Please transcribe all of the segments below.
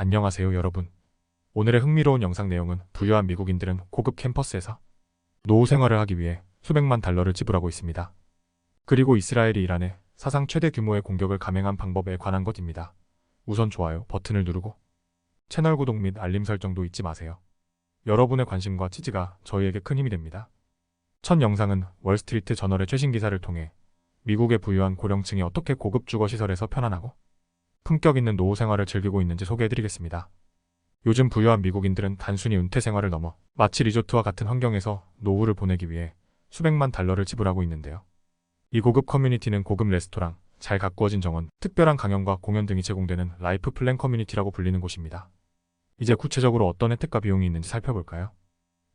안녕하세요 여러분. 오늘의 흥미로운 영상 내용은 부유한 미국인들은 고급 캠퍼스에서 노후 생활을 하기 위해 수백만 달러를 지불하고 있습니다. 그리고 이스라엘이 이란에 사상 최대 규모의 공격을 감행한 방법에 관한 것입니다. 우선 좋아요 버튼을 누르고 채널 구독 및 알림 설정도 잊지 마세요. 여러분의 관심과 지지가 저희에게 큰 힘이 됩니다. 첫 영상은 월스트리트 저널의 최신 기사를 통해 미국의 부유한 고령층이 어떻게 고급 주거시설에서 편안하고 품격 있는 노후 생활을 즐기고 있는지 소개해드리겠습니다. 요즘 부유한 미국인들은 단순히 은퇴 생활을 넘어 마치 리조트와 같은 환경에서 노후를 보내기 위해 수백만 달러를 지불하고 있는데요. 이 고급 커뮤니티는 고급 레스토랑, 잘 가꾸어진 정원, 특별한 강연과 공연 등이 제공되는 라이프 플랜 커뮤니티라고 불리는 곳입니다. 이제 구체적으로 어떤 혜택과 비용이 있는지 살펴볼까요?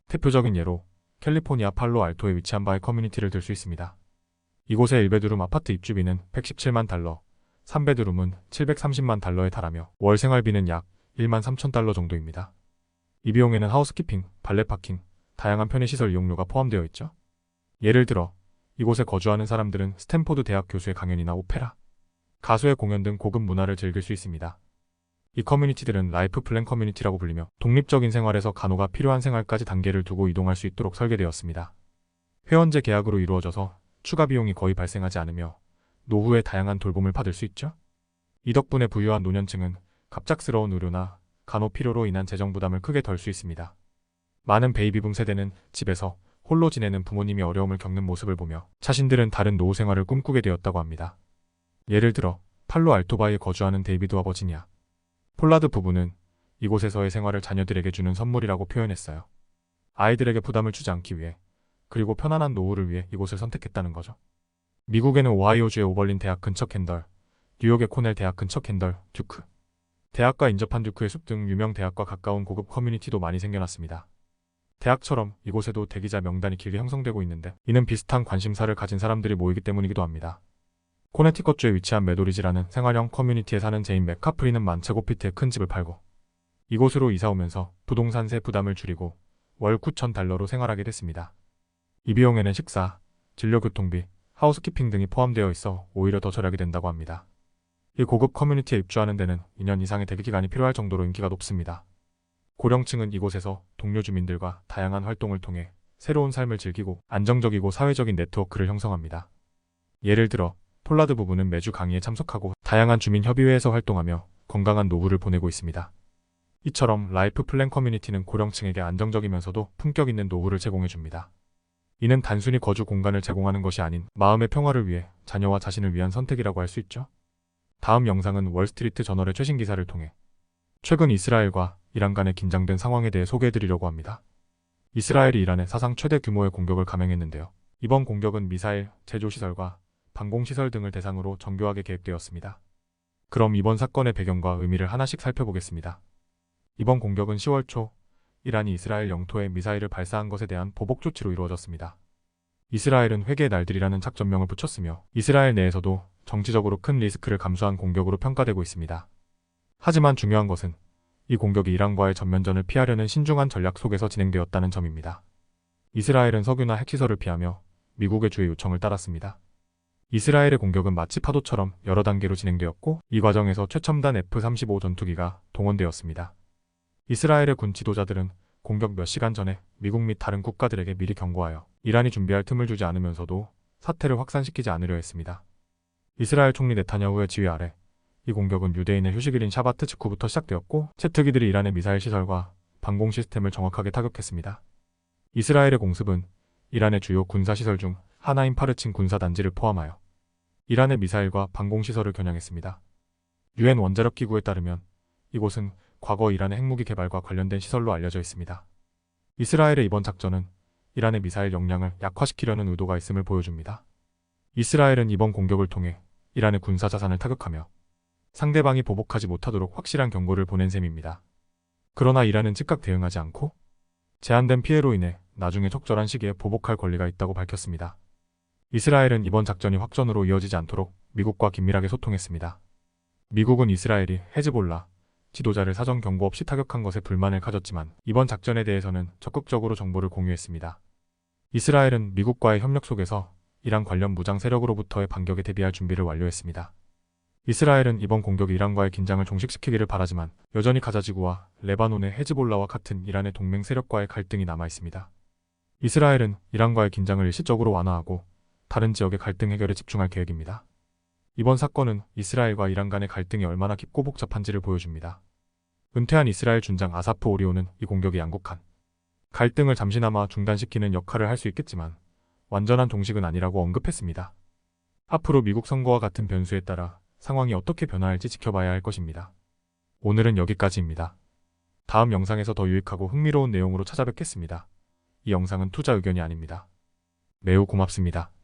대표적인 예로 캘리포니아 팔로 알토에 위치한 바의 커뮤니티를 들 수 있습니다. 이곳의 1베드룸 아파트 입주비는 117만 달러, 3베드룸은 730만 달러에 달하며 월 생활비는 약 1만 3천 달러 정도입니다. 이 비용에는 하우스키핑, 발레 파킹, 다양한 편의시설 이용료가 포함되어 있죠. 예를 들어 이곳에 거주하는 사람들은 스탠포드 대학 교수의 강연이나 오페라, 가수의 공연 등 고급 문화를 즐길 수 있습니다. 이 커뮤니티들은 라이프 플랜 커뮤니티라고 불리며 독립적인 생활에서 간호가 필요한 생활까지 단계를 두고 이동할 수 있도록 설계되었습니다. 회원제 계약으로 이루어져서 추가 비용이 거의 발생하지 않으며 노후에 다양한 돌봄을 받을 수 있죠. 이 덕분에 부유한 노년층은 갑작스러운 의료나 간호 필요로 인한 재정 부담을 크게 덜 수 있습니다. 많은 베이비붐 세대는 집에서 홀로 지내는 부모님이 어려움을 겪는 모습을 보며 자신들은 다른 노후 생활을 꿈꾸게 되었다고 합니다. 예를 들어 팔로 알토바이에 거주하는 데이비드와 버지니아 폴라드 부부는 이곳에서의 생활을 자녀들에게 주는 선물이라고 표현했어요. 아이들에게 부담을 주지 않기 위해 그리고 편안한 노후를 위해 이곳을 선택했다는 거죠. 미국에는 오하이오주의 오벌린 대학 근처 캔덜, 뉴욕의 코넬 대학 근처 캔덜, 듀크 대학과 인접한 듀크의 숲 등 유명 대학과 가까운 고급 커뮤니티도 많이 생겨났습니다. 대학처럼 이곳에도 대기자 명단이 길게 형성되고 있는데 이는 비슷한 관심사를 가진 사람들이 모이기 때문이기도 합니다. 코네티컷주에 위치한 메도리지라는 생활형 커뮤니티에 사는 제인 맥카프리는 만체고피트의 큰 집을 팔고 이곳으로 이사 오면서 부동산세 부담을 줄이고 월 9천 달러로 생활하게 됐습니다. 이 비용에는 식사, 진료교통비, 하우스키핑 등이 포함되어 있어 오히려 더 절약이 된다고 합니다. 이 고급 커뮤니티에 입주하는 데는 2년 이상의 대기기간이 필요할 정도로 인기가 높습니다. 고령층은 이곳에서 동료 주민들과 다양한 활동을 통해 새로운 삶을 즐기고 안정적이고 사회적인 네트워크를 형성합니다. 예를 들어 폴라드 부부는 매주 강의에 참석하고 다양한 주민 협의회에서 활동하며 건강한 노후를 보내고 있습니다. 이처럼 라이프 플랜 커뮤니티는 고령층에게 안정적이면서도 품격 있는 노후를 제공해줍니다. 이는 단순히 거주 공간을 제공하는 것이 아닌 마음의 평화를 위해 자녀와 자신을 위한 선택이라고 할 수 있죠. 다음 영상은 월스트리트 저널의 최신 기사를 통해 최근 이스라엘과 이란 간의 긴장된 상황에 대해 소개해드리려고 합니다. 이스라엘이 이란에 사상 최대 규모의 공격을 감행했는데요. 이번 공격은 미사일, 제조시설과 방공시설 등을 대상으로 정교하게 계획되었습니다. 그럼 이번 사건의 배경과 의미를 하나씩 살펴보겠습니다. 이번 공격은 10월 초 이란이 이스라엘 영토에 미사일을 발사한 것에 대한 보복 조치로 이루어졌습니다. 이스라엘은 회개의 날들이라는 작전명을 붙였으며 이스라엘 내에서도 정치적으로 큰 리스크를 감수한 공격으로 평가되고 있습니다. 하지만 중요한 것은 이 공격이 이란과의 전면전을 피하려는 신중한 전략 속에서 진행되었다는 점입니다. 이스라엘은 석유나 핵시설을 피하며 미국의 주의 요청을 따랐습니다. 이스라엘의 공격은 마치 파도처럼 여러 단계로 진행되었고 이 과정에서 최첨단 F-35 전투기가 동원되었습니다. 이스라엘의 군 지도자들은 공격 몇 시간 전에 미국 및 다른 국가들에게 미리 경고하여 이란이 준비할 틈을 주지 않으면서도 사태를 확산시키지 않으려 했습니다. 이스라엘 총리 네타냐후의 지휘 아래 이 공격은 유대인의 휴식일인 샤바트 직후부터 시작되었고 채특이들이 이란의 미사일 시설과 방공 시스템을 정확하게 타격했습니다. 이스라엘의 공습은 이란의 주요 군사시설 중 하나인 파르친 군사단지를 포함하여 이란의 미사일과 방공시설을 겨냥했습니다. 유엔 원자력 기구에 따르면 이곳은 과거 이란의 핵무기 개발과 관련된 시설로 알려져 있습니다. 이스라엘의 이번 작전은 이란의 미사일 역량을 약화시키려는 의도가 있음을 보여줍니다. 이스라엘은 이번 공격을 통해 이란의 군사 자산을 타격하며 상대방이 보복하지 못하도록 확실한 경고를 보낸 셈입니다. 그러나 이란은 즉각 대응하지 않고 제한된 피해로 인해 나중에 적절한 시기에 보복할 권리가 있다고 밝혔습니다. 이스라엘은 이번 작전이 확전으로 이어지지 않도록 미국과 긴밀하게 소통했습니다. 미국은 이스라엘이 헤즈볼라 지도자를 사전 경고 없이 타격한 것에 불만을 가졌지만 이번 작전에 대해서는 적극적으로 정보를 공유했습니다. 이스라엘은 미국과의 협력 속에서 이란 관련 무장 세력으로부터의 반격에 대비할 준비를 완료했습니다. 이스라엘은 이번 공격이 이란과의 긴장을 종식시키기를 바라지만 여전히 가자지구와 레바논의 헤즈볼라와 같은 이란의 동맹 세력과의 갈등이 남아 있습니다. 이스라엘은 이란과의 긴장을 일시적으로 완화하고 다른 지역의 갈등 해결에 집중할 계획입니다. 이번 사건은 이스라엘과 이란 간의 갈등이 얼마나 깊고 복잡한지를 보여줍니다. 은퇴한 이스라엘 준장 아사프 오리오는 이 공격이 양국한 갈등을 잠시나마 중단시키는 역할을 할 수 있겠지만 완전한 종식은 아니라고 언급했습니다. 앞으로 미국 선거와 같은 변수에 따라 상황이 어떻게 변화할지 지켜봐야 할 것입니다. 오늘은 여기까지입니다. 다음 영상에서 더 유익하고 흥미로운 내용으로 찾아뵙겠습니다. 이 영상은 투자 의견이 아닙니다. 매우 고맙습니다.